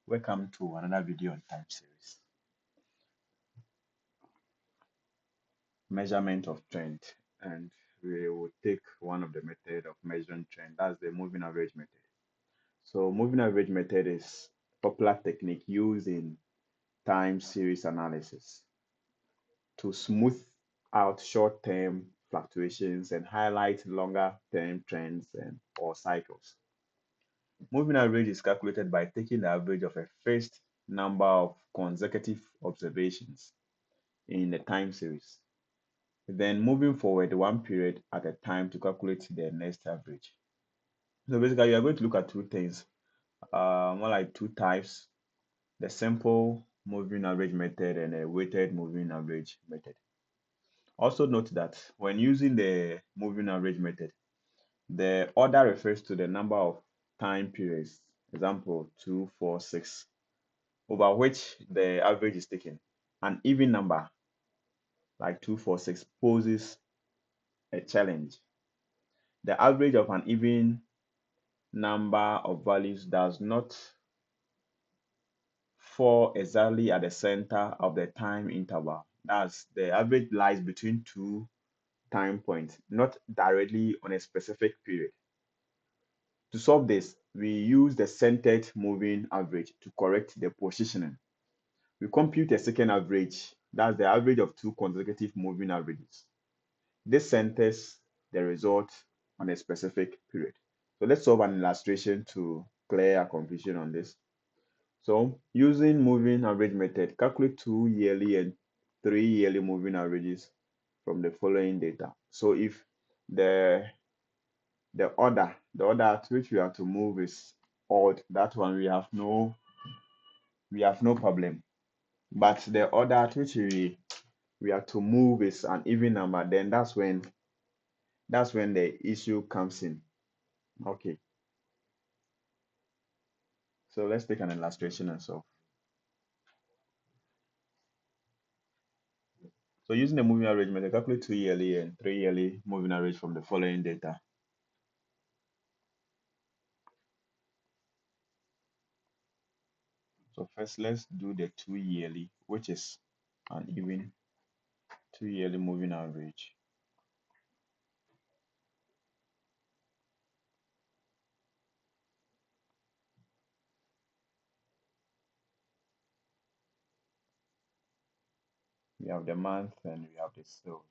Welcome to another video on time series. Measurement of trend, and we will take one of the method of measuring trend, that's the moving average method. So moving average method is popular technique used in time series analysis to smooth out short-term fluctuations and highlight longer-term trends and or cycles. Moving average is calculated by taking the average of a fixed number of consecutive observations in the time series, then moving forward one period at a time to calculate the next average. So basically, you are going to look at two things, more like two types: the simple moving average method and a weighted moving average method. Also note that when using the moving average method, the order refers to the number of time periods, example 2, 4, 6, over which the average is taken. An even number like 2, 4, 6 poses a challenge. The average of an even number of values does not fall exactly at the center of the time interval. That's the average lies between two time points, not directly on a specific period. To solve this, we use the centered moving average to correct the positioning. We compute a second average, that's the average of two consecutive moving averages. This centers the result on a specific period. So let's solve an illustration to clear our confusion on this. So using moving average method, calculate 2 yearly and 3 yearly moving averages from the following data. So if the the order at which we have to move is odd, that one we have no problem. But the order at which we have to move is an even number, then that's when the issue comes in. Okay, so let's take an illustration and solve. So using the moving average method, calculate 2 yearly and 3 yearly moving average from the following data. So first, let's do the 2 yearly, which is an even 2 yearly moving average. We have the month and we have the sales.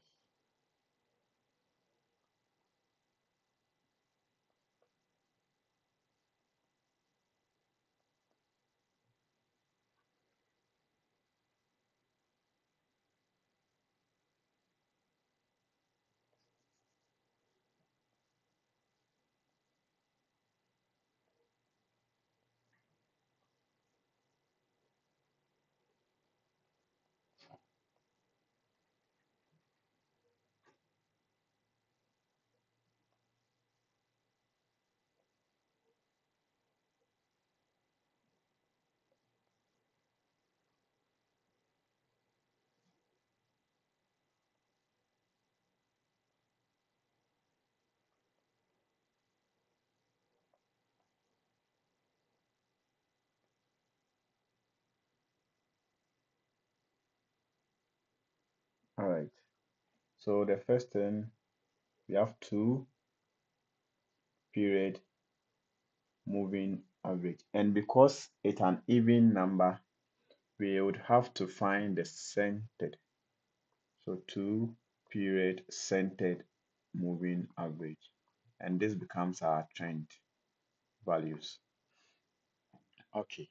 All right. So the first thing, we have 2 period moving average, and because it's an even number, we would have to find the centered. So 2 period centered moving average, and this becomes our trend values. Okay,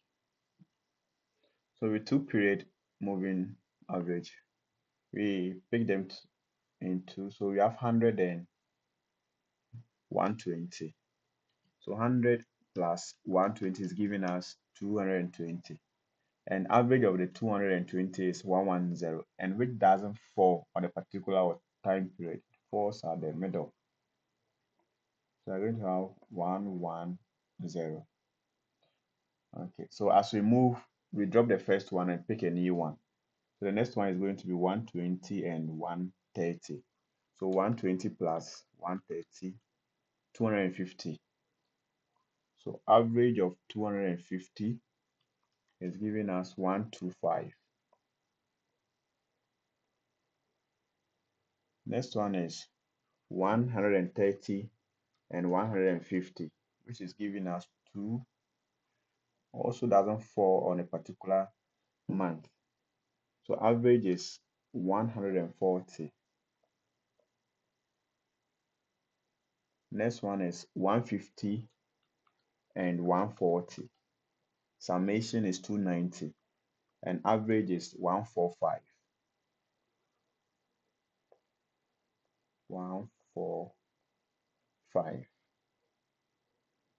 so with 2 period moving average, we pick them into, so we have 100 and 120. So 100 plus 120 is giving us 220, and average of the 220 is 110, and which doesn't fall on a particular time period, it falls at the middle. So we're going to have 110. Okay, so as we move, we drop the first one and pick a new one. So the next one is going to be 120 and 130. So 120 plus 130, 250. So average of 250 is giving us 125. Next one is 130 and 150, which is giving us 2, also doesn't fall on a particular month. So average is 140. Next one is 150 and 140. Summation is 290 and average is 145. 145.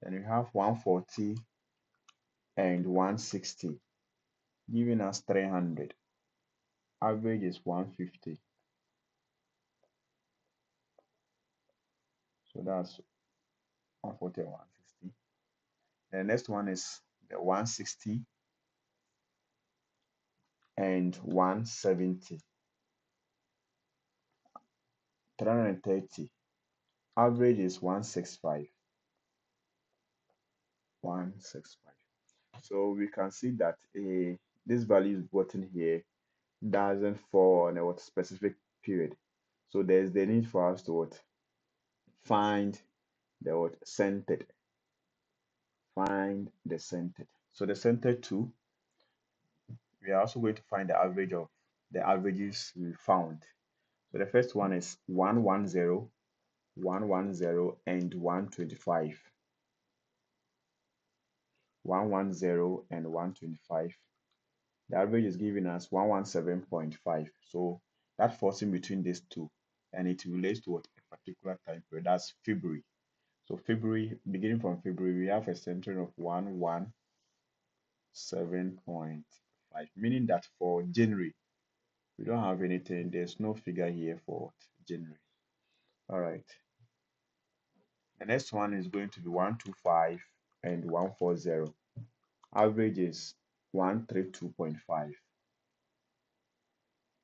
Then we have 140 and 160, giving us 300. Average is 150. So that's 140 and 160. The next one is the 160 and 170. 330. Average is 165. 165. So we can see that this value is gotten here doesn't fall on a specific period. So there's the need for us to find the centered. Find the centered. So the centered two, we are also going to find the average of the averages we found. So the first one is 110, 110, and 125. 110 and 125. The average is giving us 117.5. So that falls in between these two, and it relates to what a particular time period. That's February. So February, beginning from February, we have a center of 117.5, meaning that for January, we don't have anything. There's no figure here for January. All right. The next one is going to be 125 and 140. Average is 132.5.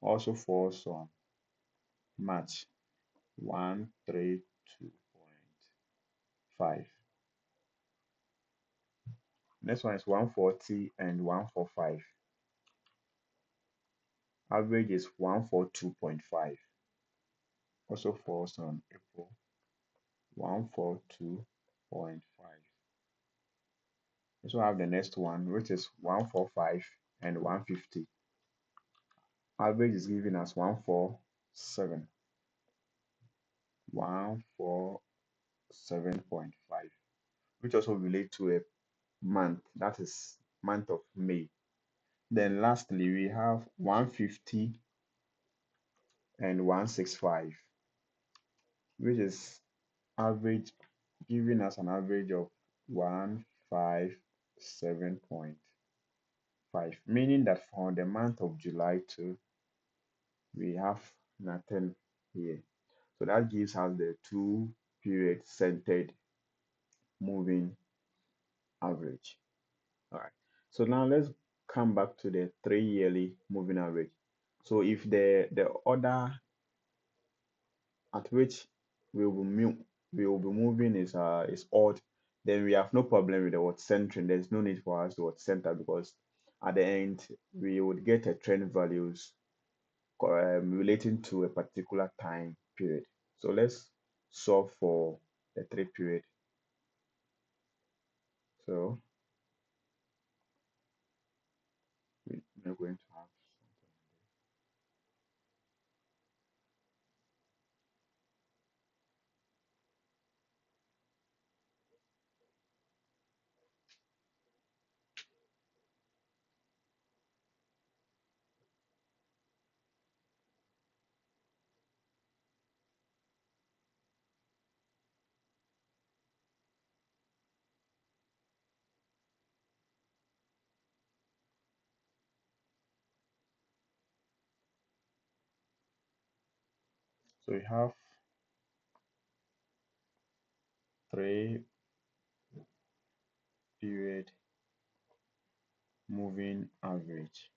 Also falls on March, 132.5. Next one is 140 and 145. Average is 142.5. Also falls on April, 142.5. We also have the next one, which is 145 and 150. Average is giving us 147. 147.5, which also relate to a month, that is month of May. Then lastly, we have 150 and 165, which is average, giving us an average of 157.5, meaning that for the month of July too, we have nothing here. So that gives us the 2-period centered moving average. All right. So now let's come back to the 3-yearly moving average. So if the order at which we will be moving is odd, then we have no problem with the word centering. There's no need for us to center, because at the end we would get a trend values relating to a particular time period. So let's solve for the 3-period. So we're going to have something. So we have 3-period moving average.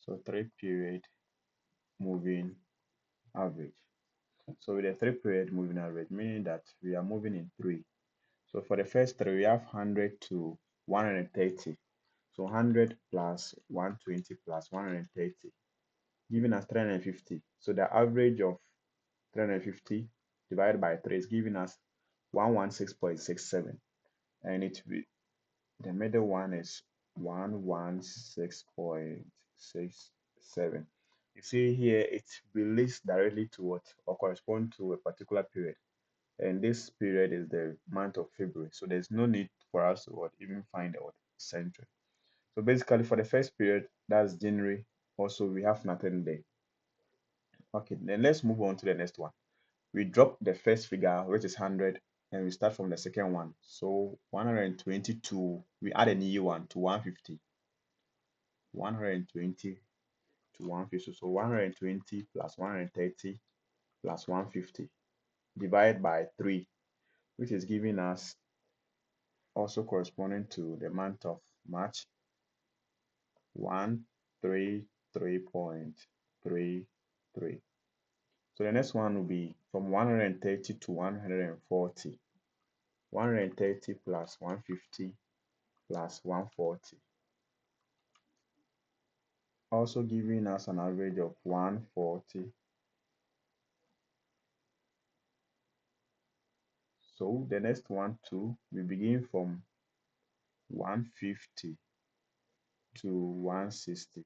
So 3-period moving average. So with a 3-period moving average, meaning that we are moving in three. So for the first three, we have 100 to 130. So 100 plus 120 plus 130, giving us 350. So the average of 350 divided by 3 is giving us 116.67. And the middle one is 116.67. You see here, it relates directly to what or correspond to a particular period. And this period is the month of February. So there's no need for us to what, even find out century. So basically for the first period, that's January, also we have nothing there. Okay, then let's move on to the next one. We drop the first figure, which is 100, and we start from the second one. So 122, we add a new one to 150. 120 to 150. So 120 plus 130 plus 150 divided by 3, which is giving us also corresponding to the month of March, 133.33. So the next one will be from 130 to 140. 130 plus 150 plus 140, also giving us an average of 140. So the next one too, we begin from 150 to 160.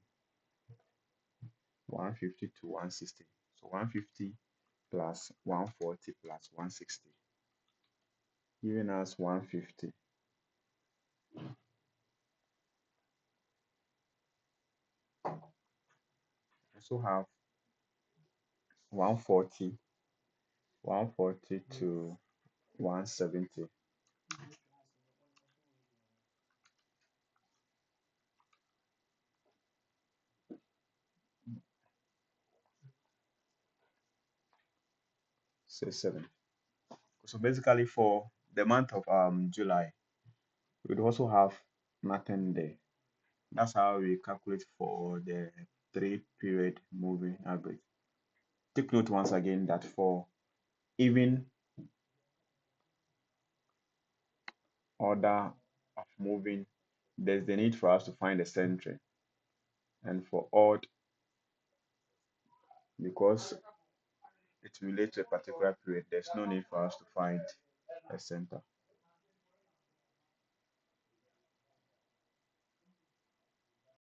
150 to 160. So 150 plus 140 plus 160, giving us 150. Also have 140, 140 to 170. Say 7. So basically for the month of July, we'd also have nothing there. That's how we calculate for the 3 period moving average. Take note once again that for even order of moving, there's the need for us to find a center. And for odd, because it relates to a particular period, there's no need for us to find a center.